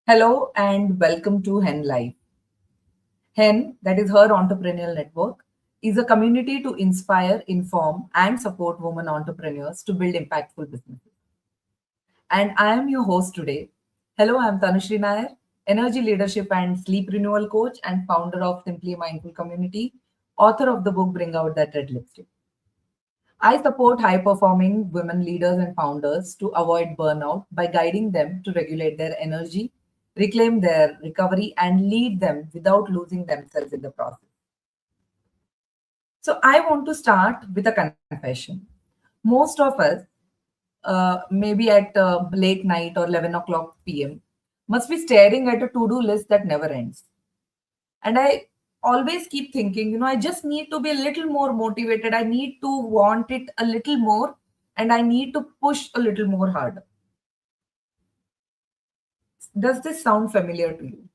Hello and welcome to Hen Life. Hen, that is her entrepreneurial network, is a community to inspire, inform, and support women entrepreneurs to build impactful businesses. And I am your host today. Hello, I am Tanushree Nair, energy leadership and sleep renewal coach and founder of Simply Mindful Community, author of the book Bring Out That Red Lipstick. I support high performing women leaders and founders to avoid burnout by guiding them to regulate their energy, reclaim their recovery, and lead them without losing themselves in the process. So, I want to start with a confession. Most of us, maybe at late night or 11 o'clock p.m., must be staring at a to do list that never ends. And I always keep thinking, I just need to be a little more motivated. I need to want it a little more and I need to push a little more harder. Does this sound familiar to you?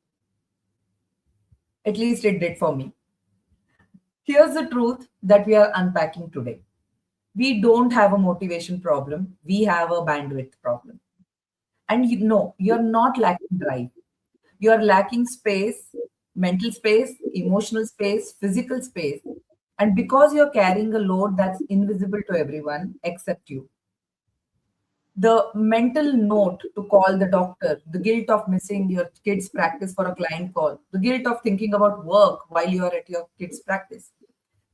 At least it did for me. Here's the truth that we are unpacking today. We don't have a motivation problem, we have a bandwidth problem. And you're not lacking drive. You're lacking space, mental space, emotional space, physical space. And because you're carrying a load that's invisible to everyone except you. The mental note to call the doctor, the guilt of missing your kids' practice for a client call, the guilt of thinking about work while you're at your kids' practice.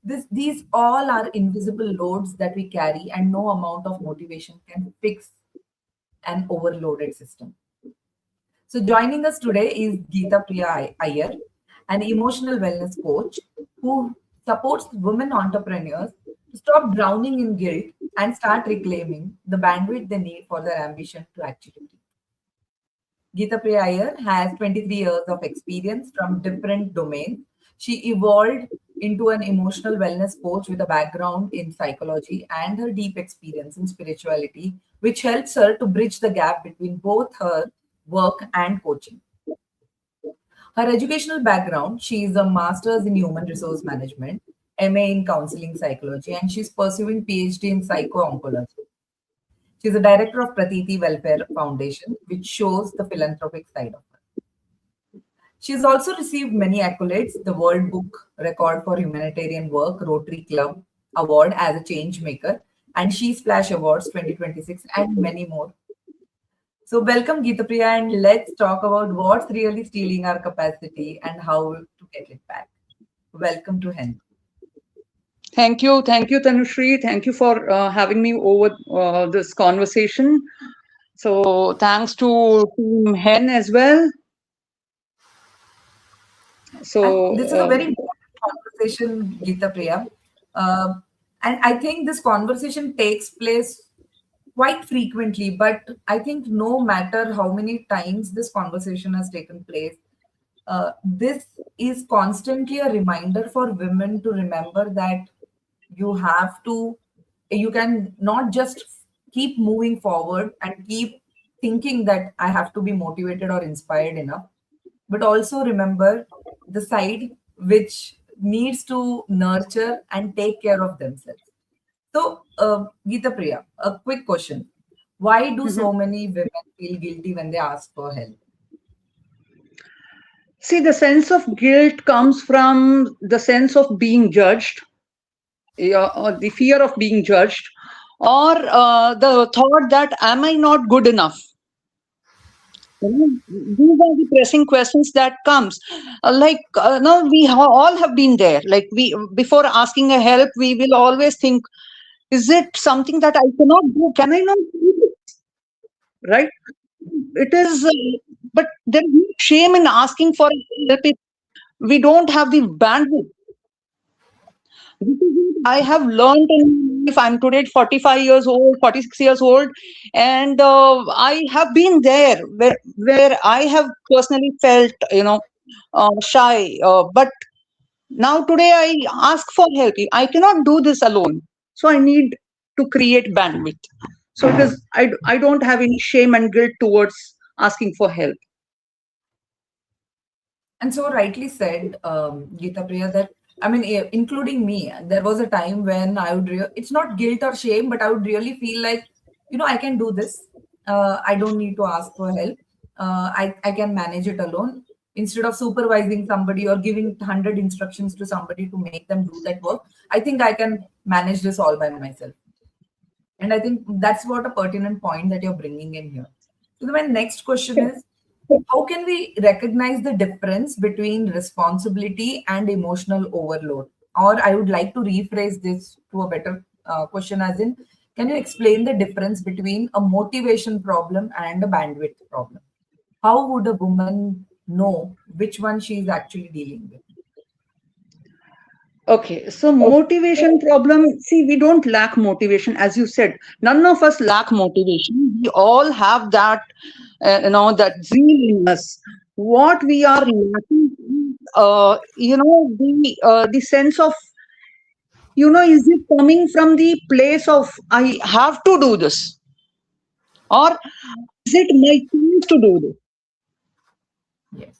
These all are invisible loads that we carry, and no amount of motivation can fix an overloaded system. So, joining us today is Geethapriya Iyer, an emotional wellness coach who supports women entrepreneurs to stop drowning in guilt and start reclaiming the bandwidth they need for their ambition to actually be. Geethapriya Iyer has 23 years of experience from different domains. She evolved into an emotional wellness coach with a background in psychology and her deep experience in spirituality, which helps her to bridge the gap between both her work and coaching. Her educational background, she is a master's in human resource management, MA in counseling psychology, and she's pursuing PhD in psycho-oncology. She's a director of Pratiti Welfare Foundation, which shows the philanthropic side of her. She's also received many accolades, the World Book Record for Humanitarian Work, Rotary Club Award as a change maker, and She Splash Awards 2026, and many more. So welcome Geethapriya, and let's talk about what's really stealing our capacity and how to get it back. Welcome to Hen. Thank you, Tanushree. Thank you for having me over this conversation. So thanks to Team Hen as well. And So this is a very important conversation, Geethapriya. Uh, and I think this conversation takes place quite frequently, but I think no matter how many times this conversation has taken place, this is constantly a reminder for women to remember that you have to, you can not just keep moving forward and keep thinking that I have to be motivated or inspired enough, but also remember the side which needs to nurture and take care of themselves. So, Geeta Priya, a quick question. Why do mhm. so many women feel guilty when they ask for help? See, the sense of guilt comes from the sense of being judged, or the fear of being judged, or the thought that am I not good enough? These are the pressing questions that comes. No, all have been there. Like we, before asking a help, we will always think, is it something that I cannot do? Can I not do this? Right? It is, but there is no shame in asking for help if we don't have the bandwidth. This is what I have learned in life. I'm today 45 years old, 46 years old, and I have been there where I have personally felt, shy. But now today I ask for help. I cannot do this alone, so I need to create bandwidth. So it is. I don't have any shame and guilt towards asking for help. And so rightly said, Geeta Priya, that I mean, including me, there was a time when I would, it's not guilt or shame, but I would really feel like, I can do this. I don't need to ask for help. I can manage it alone. Instead of supervising somebody or giving 100 instructions to somebody to make them do that work, I think I can manage this all by myself. And I think that's what a pertinent point that you're bringing in here. So my next question is, how can we recognize the difference between responsibility and emotional overload? Or I would like to rephrase this to a better question, as in, can you explain the difference between a motivation problem and a bandwidth problem? How would a woman know which one she is actually dealing with? Okay, so motivation problem. See, we don't lack motivation, as you said. None of us lack motivation. We all have that, that zeal in us. What we are lacking, the sense of, is it coming from the place of I have to do this, or is it my choice to do this? Yes.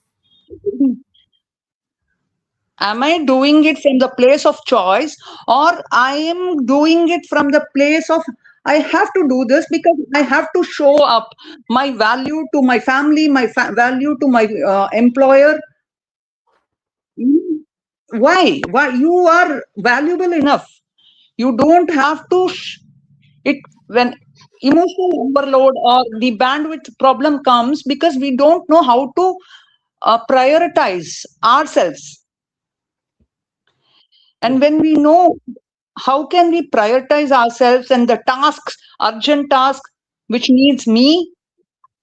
Am I doing it from the place of choice, or I am doing it from the place of I have to do this because I have to show up my value to my family, my value to my employer? Why you are valuable enough? You don't have to it when emotional overload or the bandwidth problem comes because we don't know how to prioritize ourselves. And when we know, how can we prioritize ourselves and the tasks, urgent task, which needs me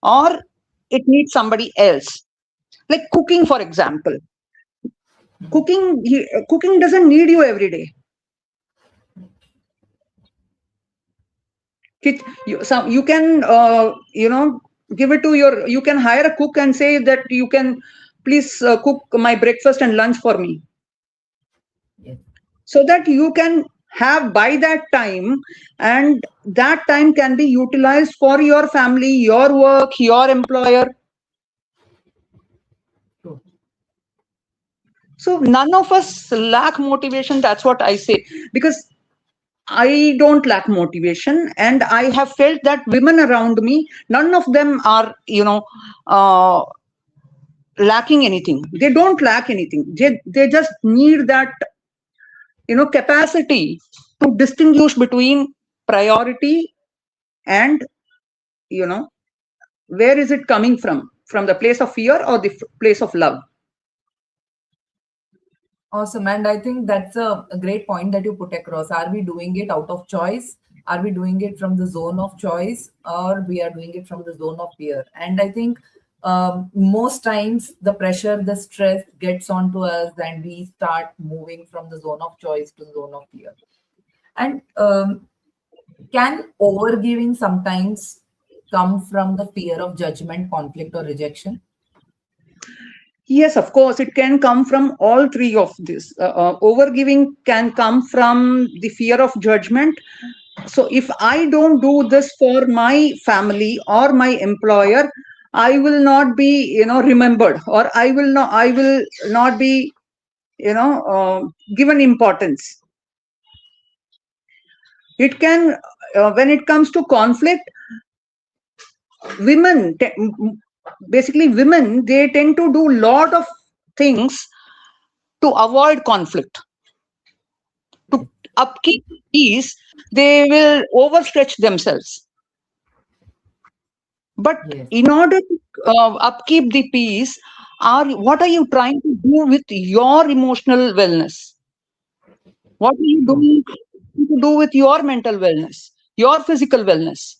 or it needs somebody else? Like cooking, for example. Cooking doesn't need you every day. You can, give it to you can hire a cook and say that you can please cook my breakfast and lunch for me. Yes. So that you can have by that time, and that time can be utilized for your family, your work, your employer. True. So none of us lack motivation. That's what I say, because I don't lack motivation, and I have felt that women around me, none of them are, lacking anything. They don't lack anything. They just need that, capacity to distinguish between priority and, where is it coming from the place of fear or the place of love. Awesome. And I think that's a great point that you put across. Are we doing it out of choice? Are we doing it from the zone of choice, or we are doing it from the zone of fear? And I think most times the pressure, the stress gets onto us, and we start moving from the zone of choice to the zone of fear. And can overgiving sometimes come from the fear of judgment, conflict, or rejection? Yes, of course, it can come from all three of this. Overgiving can come from the fear of judgment. So if I don't do this for my family or my employer, I will not be, remembered, or I will not be, given importance. It can, when it comes to conflict, basically women, they tend to do lot of things to avoid conflict. To upkeep peace, they will overstretch themselves. But Yes. in order to upkeep the peace, what are you trying to do with your emotional wellness? What are you doing to do with your mental wellness, your physical wellness?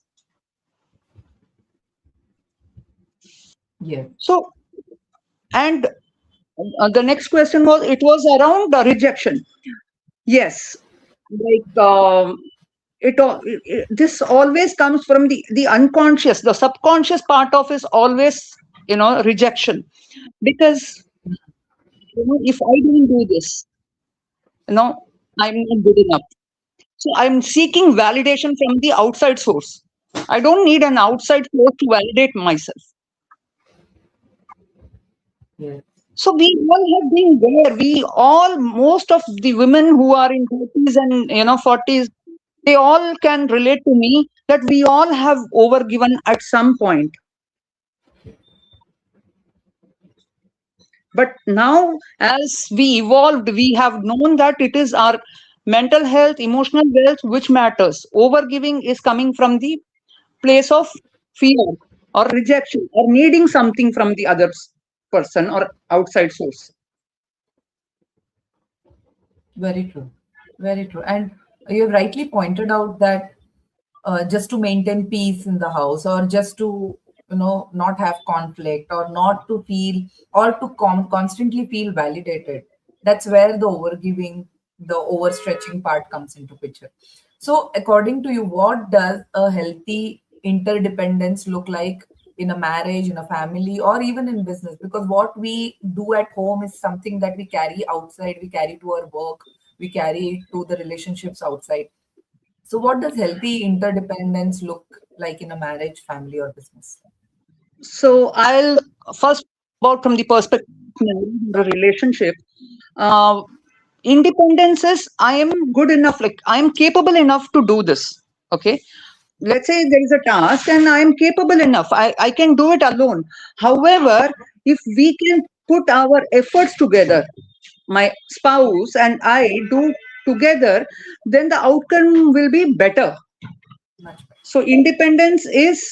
Yes. So, and the next question it was around the rejection. Yes, like this always comes from the unconscious, the subconscious part of is always, rejection, because if I don't do this, I'm not good enough. So I'm seeking validation from the outside source. I don't need an outside source to validate myself. Yes. So we all have been there. Most of the women who are in 30s and 40s, they all can relate to me that we all have overgiven at some point. But now, as we evolved, we have known that it is our mental health, emotional wealth which matters. Overgiving is coming from the place of fear or rejection or needing something from the other person or outside source. Very true. Very true. And you rightly pointed out that just to maintain peace in the house, or just to, not have conflict, or not to feel, or to constantly feel validated, that's where the overgiving, the overstretching part comes into picture. So according to you, what does a healthy interdependence look like in a marriage, in a family, or even in business? Because what we do at home is something that we carry outside, we carry to our work, we carry it to the relationships outside. So, what does healthy interdependence look like in a marriage, family, or business? So I'll first about from the perspective of the relationship. Uh, Independence is I am good enough, like I am capable enough to do this. Okay. Let's say there is a task and I am capable enough. I can do it alone. However, if we can put our efforts together, my spouse and I do together, then the outcome will be better. Much better. So independence is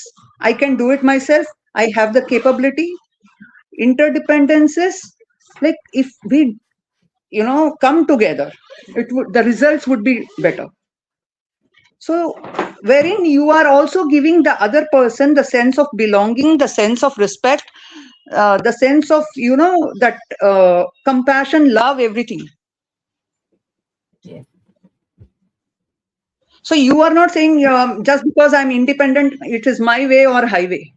I can do it myself. I have the capability. Interdependence is like if we come together, the results would be better. So wherein you are also giving the other person the sense of belonging, the sense of respect, the sense of that compassion, love, everything. Yeah. So you are not saying just because I'm independent it is my way or highway.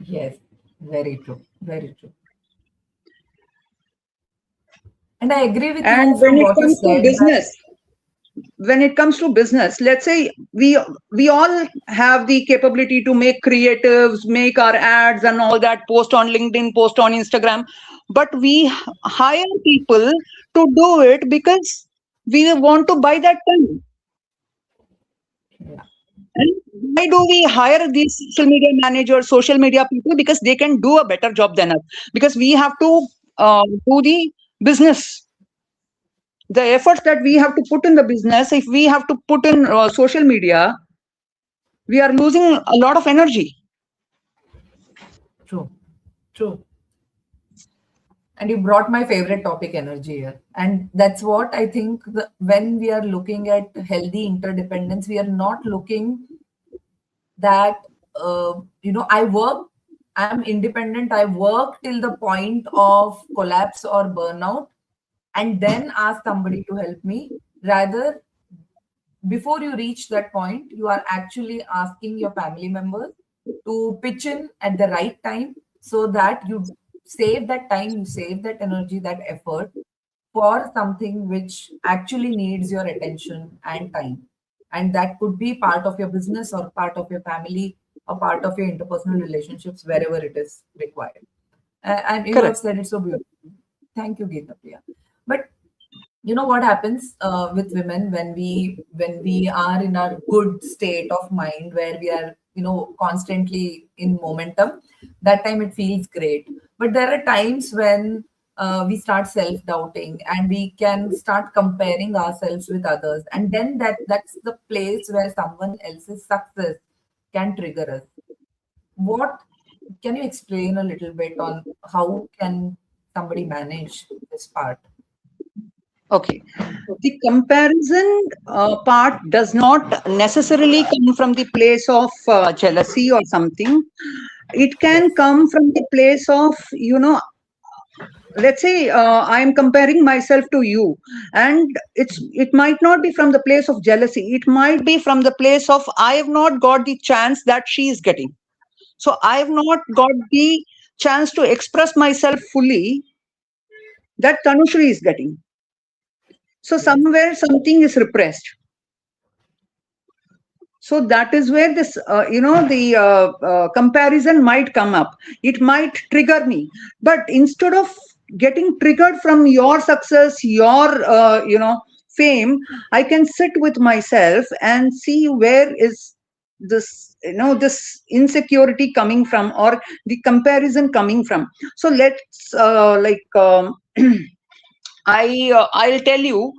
Yes. Very true. Very true. And I agree with And you from what you said that, when it comes to business, let's say we all have the capability to make creatives, make our ads and all that, post on LinkedIn, post on Instagram, but we hire people to do it because we want to buy that time. yeah, And why do we hire these social media managers, social media people? Because they can do a better job than us, because we have to do the business, the efforts that we have to put in the business. If we have to put in social media, we are losing a lot of energy. true. True. And you brought my favorite topic, energy, here. And that's what I think when we are looking at healthy interdependence, we are not looking that, I work, I'm independent, I work till the point of collapse or burnout, and then ask somebody to help me. Rather, before you reach that point, you are actually asking your family members to pitch in at the right time, so that you save that time, you save that energy, that effort for something which actually needs your attention and time. And that could be part of your business, or part of your family, or part of your interpersonal relationships, wherever it is required. And you have Correct. said it so beautifully. Thank you, Geethapriya. But you know what happens with women when we are in our good state of mind, where we are, constantly in momentum, that time it feels great. But there are times when we start self doubting, and we can start comparing ourselves with others, and then that's the place where someone else's success can trigger us. What can you explain a little bit on how can somebody manage this part? Okay. The comparison part does not necessarily come from the place of jealousy or something. It can Yes. come from the place of, let's say I am comparing myself to you, and it might not be from the place of jealousy. It might be from the place of I have not got the chance that she is getting. So I have not got the chance to express myself fully that Tanushri is getting. So Yes. somewhere something is repressed. So that is where this the comparison might come up. It might trigger me, but instead of getting triggered from your success, your fame, I can sit with myself and see where is this insecurity coming from, or the comparison coming from. So let's I'll tell you,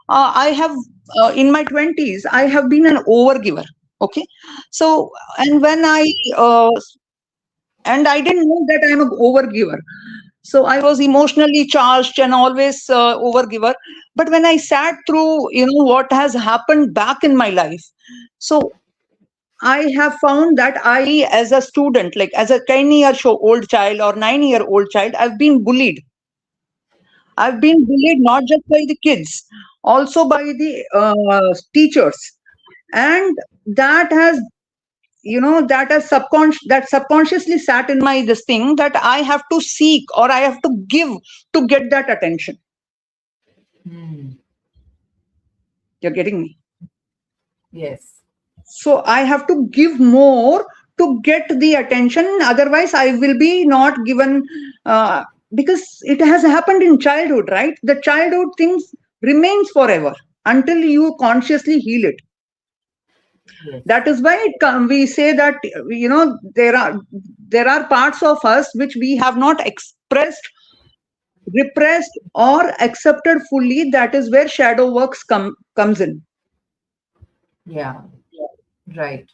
I have in my 20s I have been an overgiver. Okay, so and when uh, I didn't know that I'm an overgiver. So I was emotionally charged and always overgiver. But when I sat through, what has happened back in my life, so I have found that I, as a student, like as a 10-year-old child or 9-year-old child, I've been bullied. I've been bullied not just by the kids, also by the teachers, and that has, that subconsciously sat in my this thing, that I have to seek or I have to give to get that attention. Hmm. You're getting me? Yes. So I have to give more to get the attention. Otherwise, I will be not given, because it has happened in childhood, right? The childhood things remains forever until you consciously heal it. Yes. That is why we say that, there are parts of us which we have not expressed, repressed, or accepted fully. That is where shadow works comes in. Yeah. Right.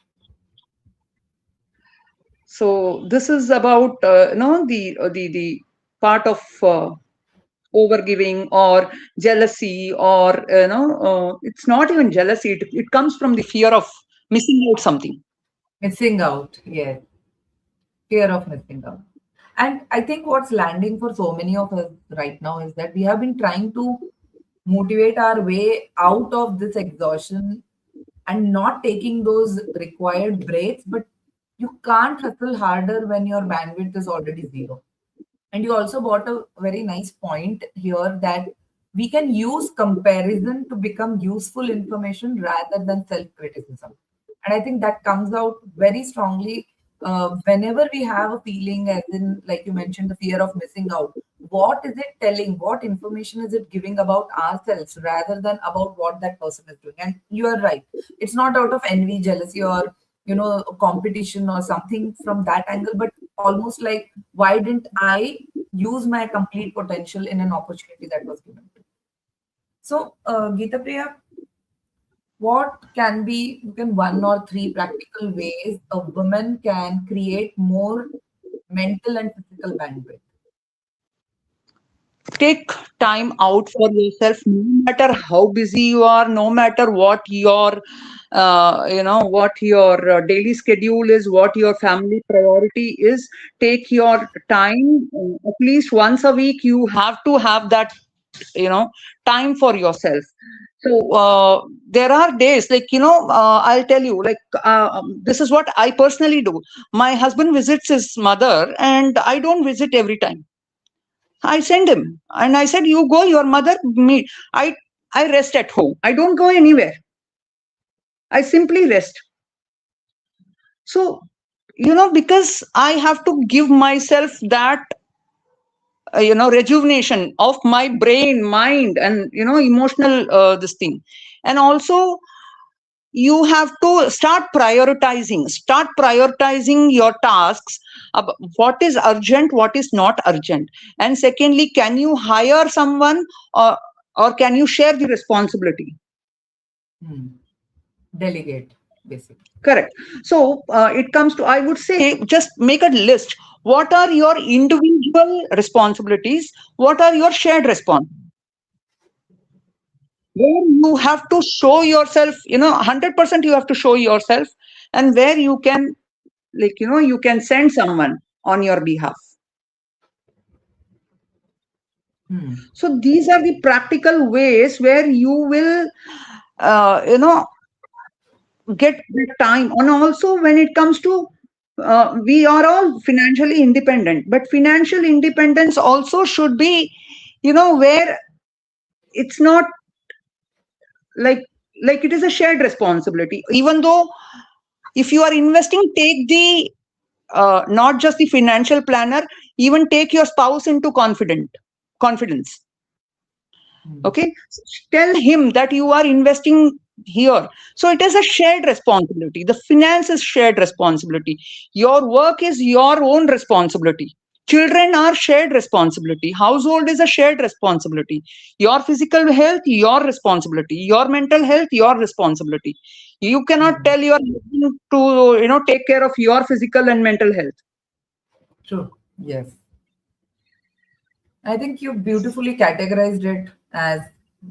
So this is about the part of overgiving or jealousy, or it's not even jealousy. It comes from the fear of missing out something. Missing out. Yes. Fear of missing out. And I think what's landing for so many of us right now is that we have been trying to motivate our way out of this exhaustion and not taking those required breaks, but you can't hustle harder when your bandwidth is already zero. And you also brought a very nice point here that we can use comparison to become useful information rather than self criticism. And I think that comes out very strongly whenever we have a feeling, as in, like you mentioned, the fear of missing out. What is it telling? What information is it giving about ourselves rather than about what that person is doing? And you are right. It's not out of envy, jealousy, or competition or something from that angle, but almost like, why didn't I use my complete potential in an opportunity that was given to me? So, Geethapriya, what can be one or three practical ways a woman can create more mental and physical bandwidth? Take time out for yourself, no matter how busy you are, no matter what your daily schedule is, what your family priority is. Take your time, at least once a week you have to have that, time for yourself. So there are days, like, I'll tell you, like, this is what I personally do. My husband visits his mother and I don't visit every time. I send him and I said, "You go, your mother, me. I rest at home. I don't go anywhere. I simply rest." So, because I have to give myself that, rejuvenation of my brain, mind, and, emotional, this thing. And also, you have to start prioritizing your tasks, what is urgent, what is not urgent. And secondly, can you hire someone, or can you share the responsibility? Hmm. Delegate, basically. Correct. So it comes to, I would say, just make a list. What are your individual responsibilities? What are your shared responsibilities? Where you have to show yourself, 100% you have to show yourself, and where you can, like, you can send someone on your behalf. Hmm. So these are the practical ways where you will, get the time. And also, when it comes to, we are all financially independent, but financial independence also should be, where it's not like it is a shared responsibility. Even though, if you are investing, take the, not just the financial planner, even take your spouse into confidence. Hmm. Okay, tell him that you are investing here. So it is a shared responsibility. The finance is shared responsibility. Your work is your own responsibility. Children are shared responsibility. Household is a shared responsibility. Your physical health, your responsibility. Your mental health, your responsibility. You cannot Mhm. tell your husband to, take care of your physical and mental health. True. Yes. I think you beautifully categorized it as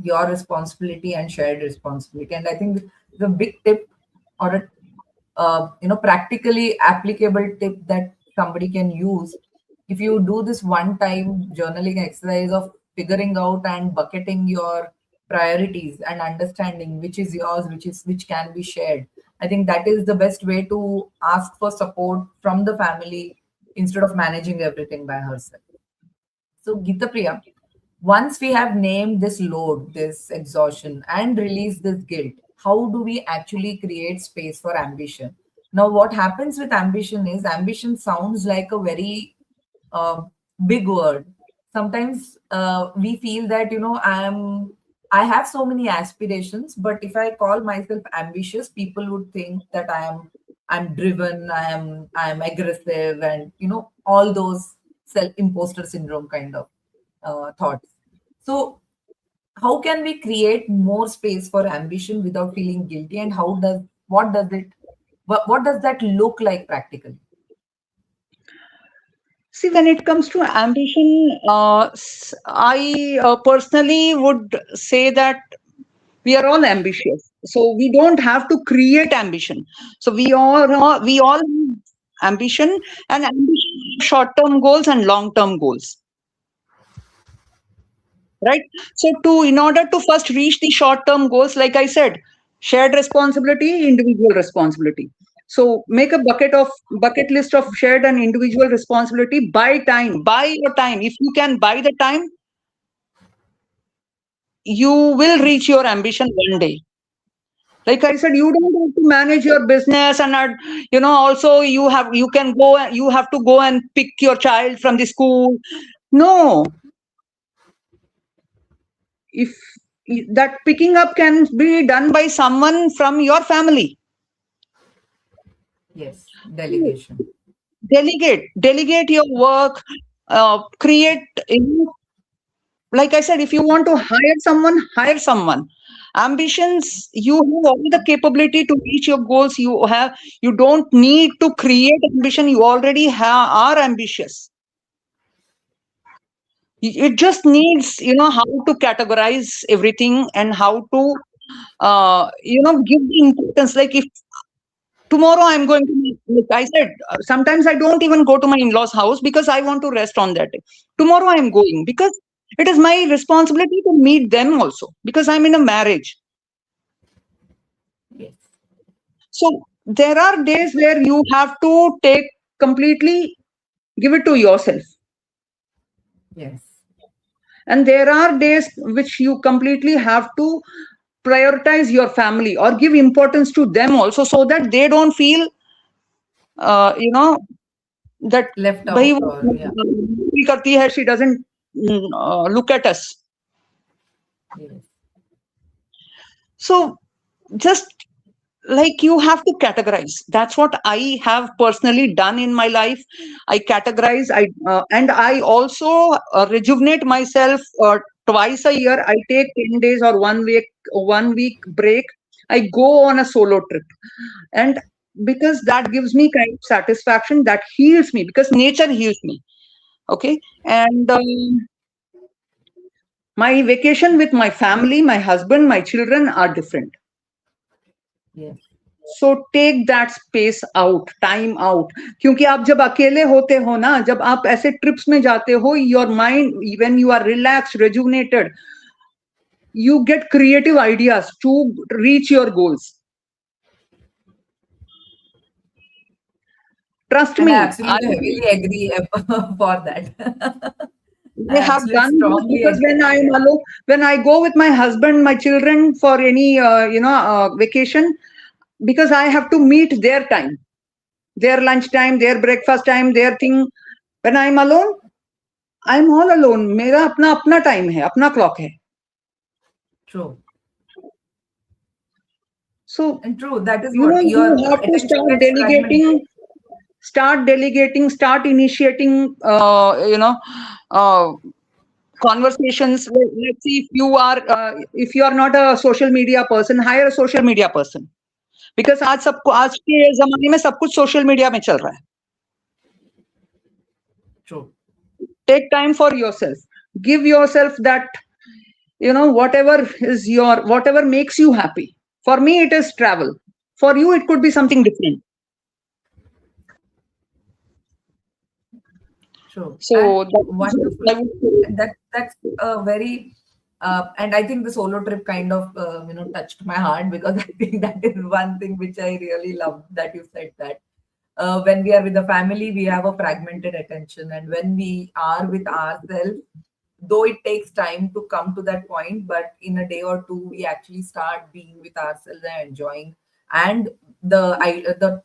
your responsibility and shared responsibility. And I think the big tip or a practically applicable tip that somebody can use, if you do this one time journaling exercise of figuring out and bucketing your priorities and understanding which is yours, which can be shared, I think that is the best way to ask for support from the family instead of managing everything by herself. So, Geethapriya, once we have named this load, this exhaustion, and release this guilt, how do we actually create space for ambition? Now, what happens with ambition is ambition sounds like a very uh, big word. Sometimes we feel that I have so many aspirations, but if I call myself ambitious, people would think that I'm driven, I'm aggressive, and all those self imposter syndrome kind of thoughts. So, how can we create more space for ambition without feeling guilty? And what does that look like practically? See, when it comes to ambition, I personally would say that we are all ambitious. So we don't have to create ambition. So we all have ambition, and ambition, short-term goals and long-term goals, right? So in order to first reach the short-term goals, like I said, shared responsibility, individual responsibility. So make a bucket list of shared and individual responsibility. Buy your time. If you can buy the time, you will reach your ambition one day. Like I said, you don't have to manage your business, and also you have to go and pick your child from the school. No, if that picking up can be done by someone from your family. Yes, delegation. Delegate your work. Create, like I said, if you want to hire someone. Ambitions, you have all the capability to reach your goals. You don't need to create ambition. You already are ambitious. It just needs, how to categorize everything, and how to give the importance. Like, if tomorrow I'm going to, like I said, sometimes I don't even go to my in-laws house because I want to rest on that day. Tomorrow I'm going because it is my responsibility to meet them also, because I'm in a marriage. Yes. So there are days where you have to take completely, give it to yourself. Yes. And there are days which you completely have to prioritize your family or give importance to them also, so that they don't feel, you know, that Left bhai out wo or yeah. naukari karti hai, she doesn't look at us. Yes. So just, like, you have to categorize. That's what I have personally done in my life. I categorize. And I also rejuvenate myself. Twice a year I take 10 days or 1 week break. I go on a solo trip, and because that gives me kind of satisfaction, that heals me, because nature heals me. Okay. And my vacation with my family, my husband, my children are different. Yes. So take that space out, time out. क्योंकि आप जब अकेले होते हो ना, जब आप ऐसे ट्रिप्स में जाते हो, your mind, when you are relax, rejuvenated, you get creative ideas to reach your goals. Trust And I me, absolutely heavily agree for that. I I have absolutely done this, strongly because agree. when I am alone, when I go with my husband, my children for any vacation, because I have to meet their time, their lunch time, their breakfast time, their thing. When I'm alone, I'm all alone. मेरा अपना अपना time है, अपना clock है. True. So, And true, that is you what your have to attention gets fragmented. start delegating, start initiating, uh, conversations. Let's see, if you are not a social media person, hire a social media person. Because आज के जमाने में सब कुछ social media में चल रहा है. True. Take time for yourself. Give yourself that, whatever makes you happy. For me, it is travel. For you, it could be something different. True. So And wonderful. And that's a very and I think the solo trip kind of touched my heart, because I think that is one thing which I really love, that you said that when we are with the family, we have a fragmented attention, and when we are with ourselves, though it takes time to come to that point, but in a day or two, we actually start being with ourselves and enjoying. And the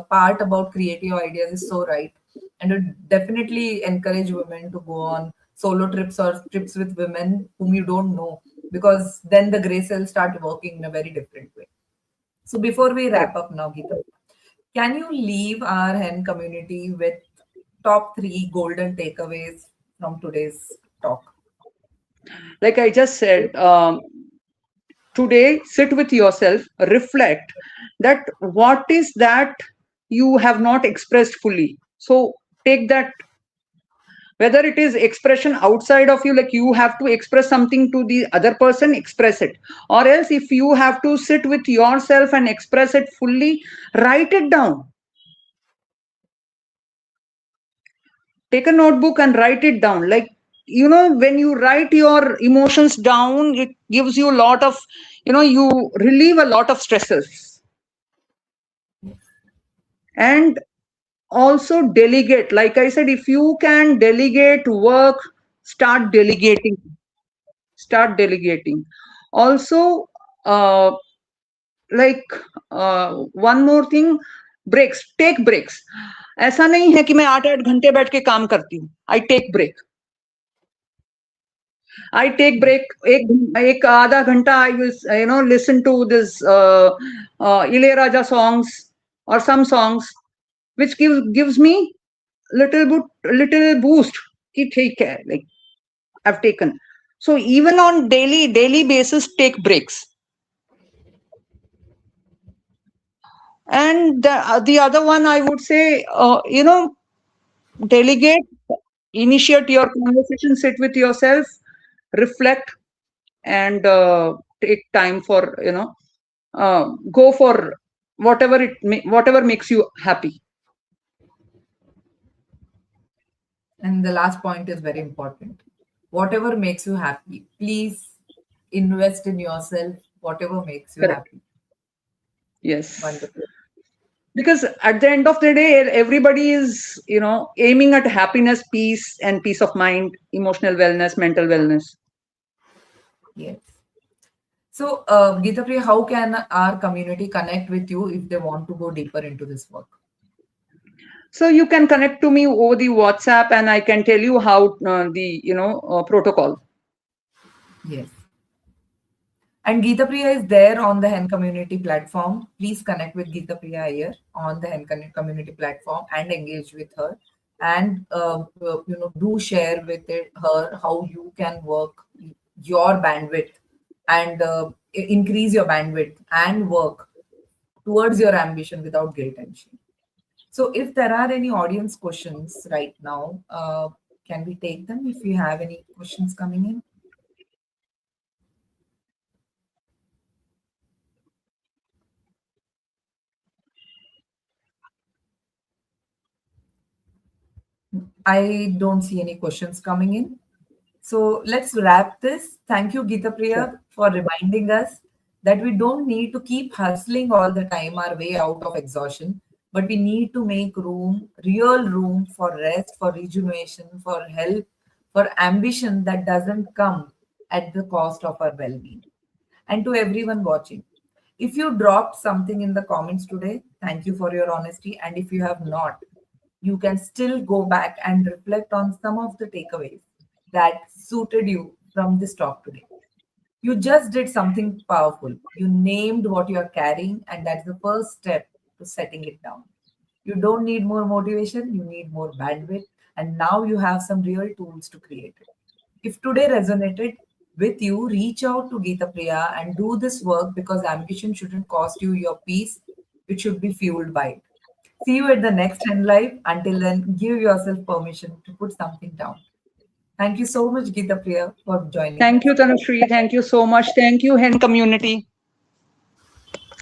part about creative ideas is so right, and would definitely encourage women to go on solo trips or trips with women whom you don't know, because then the gray cells start working in a very different way. So before we wrap up now, Geeta, can you leave our hen community with top three golden takeaways from today's talk? like I just said, today, sit with yourself, reflect that what is that you have not expressed fully. So take that, whether it is expression outside of you, like you have to express something to the other person, express it. Or else, if you have to sit with yourself and express it fully, write it down. Take a notebook and write it down. Like, when you write your emotions down, it gives you a lot of, you relieve a lot of stresses. And also delegate. Like I said, if you can delegate work, start delegating. Start delegating. Also, uh, like one more thing, breaks. Take breaks. ऐसा नहीं है कि मैं 8-8 घंटे बैठ के काम करती हूँ. I take break. I take break. एक आधा घंटा I will listen to this Ilayaraja songs or some songs which gives me little boost. कि ठीक है, like I've taken. So even on daily basis, take breaks. And the other one I would say, delegate, initiate your conversation, sit with yourself, reflect, and take time for go for whatever makes you happy. And the last point is very important. Whatever makes you happy, please invest in yourself, whatever makes you Correct. happy. Yes. Wonderful. Because at the end of the day, everybody is aiming at happiness, peace, and peace of mind, emotional wellness, mental wellness. Yes. So, Geethapriya, how can our community connect with you if they want to go deeper into this work? So you can connect to me over the WhatsApp, and I can tell you how the protocol. Yes. And Geethapriya is there on the Hen Community platform. Please connect with Geethapriya here on the Hen Community platform and engage with her. And do share with her how you can work your bandwidth and increase your bandwidth and work towards your ambition without guilt and shame. So, if there are any audience questions right now, can we take them if you have any questions coming in? I don't see any questions coming in. So let's wrap this. Thank you, Geethapriya, for reminding us that we don't need to keep hustling all the time our way out of exhaustion, but we need to make room, real room for rest, for rejuvenation, for help, for ambition that doesn't come at the cost of our well being. And to everyone watching, if you dropped something in the comments today, thank you for your honesty. And if you have not, you can still go back and reflect on some of the takeaways that suited you from this talk today. You just did something powerful. You named what you are carrying, and that's the first step to setting it down. You don't need more motivation, you need more bandwidth, and now you have some real tools to create it. If today resonated with you, reach out to Geethapriya and do this work, because ambition shouldn't cost you your peace, it should be fueled by it. See you at the next Hen Live. Until then, give yourself permission to put something down. Thank you so much, Geethapriya, for joining Thank us. you, Tanushree. Thank you so much. Thank you, Hen community.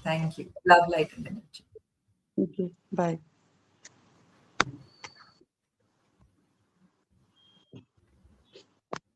Thank you. Love, light, and energy. Thank you. Bye.